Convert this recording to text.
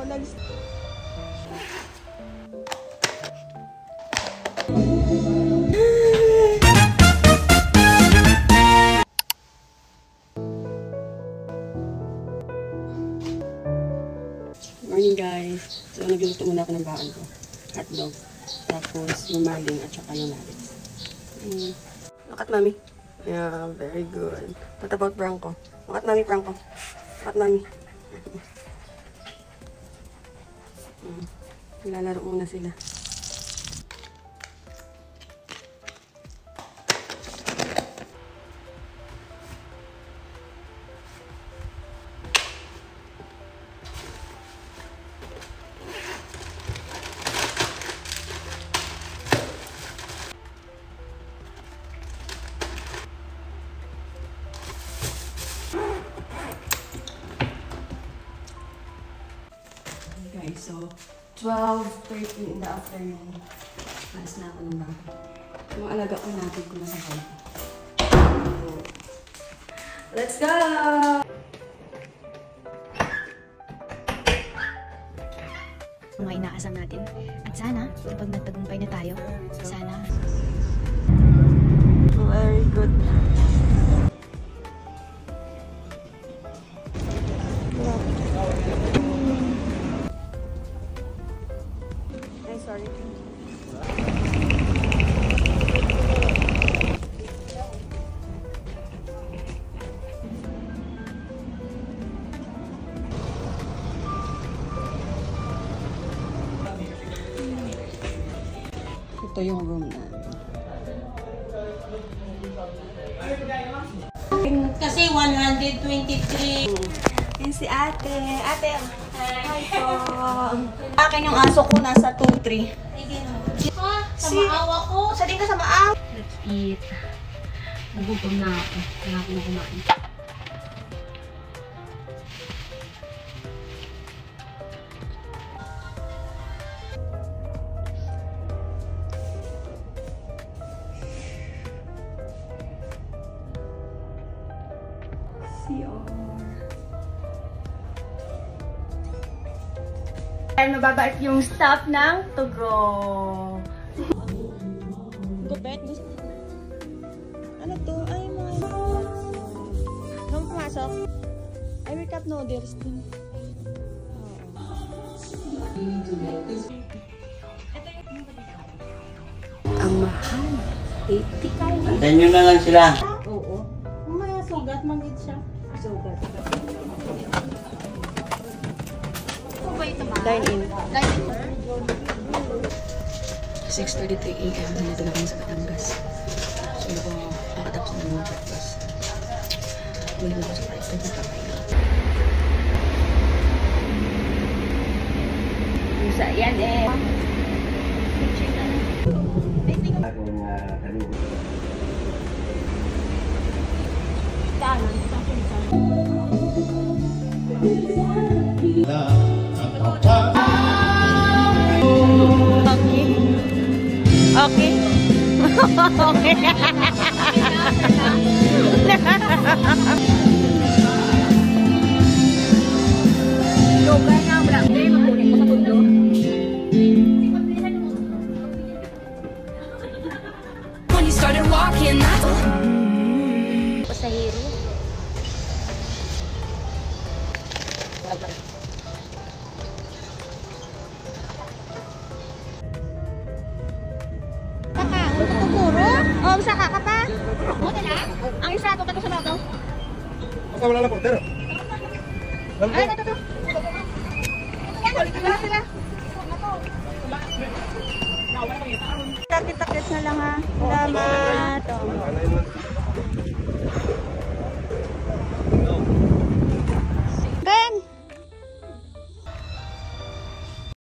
Morning guys. So nagluto muna ako ng baon ko. Hotdog. Tapos yung marling at saka yung nuggets. Look at mommy. Yeah, very good. What about Branco? Look at mommy, Branco. Look at mommy. Nilalaro muna sila. So, 12:13 in the afternoon. Mas na ako ng bago. Yung alaga ko natin ko na sa bago. Let's go! Mga inaasam natin. At sana, kapag nagtagumpay na tayo, sana. Very good. Sorry. Ito yung room namin. Kasi 123. Yan si ate. Ate, hi po. Akin yung aso ko nasa 2-3. Ha? Sa maawa ko? Sa din ka sa maaw? Let's eat. Nagutom na ako. Kaya ako na kumain. Ay, mababait yung staff ng Tugo. Gupet? Ano to? Ay, mga... Kung pumasok? I wake up noodles din. Ang mahal. 80. Antayin nyo na lang sila. Oo. May sugat, mangit siya. Sugat. Dine-in. 6:33 AM. Nandito na kami sa Batangas. So, ako nakatapos na ng breakfast. Muli na ako sa park. Isa, yan eh. Okay. Okay. Yoga na, brande. Makunin ko sa pundo. When you started walking, Pasahero. Oh, saka ka pa? Ang isa, ito sa babaw. Baka wala na portero. Ay, ito. Wala sila. Takit-takit na lang ha. Salamat.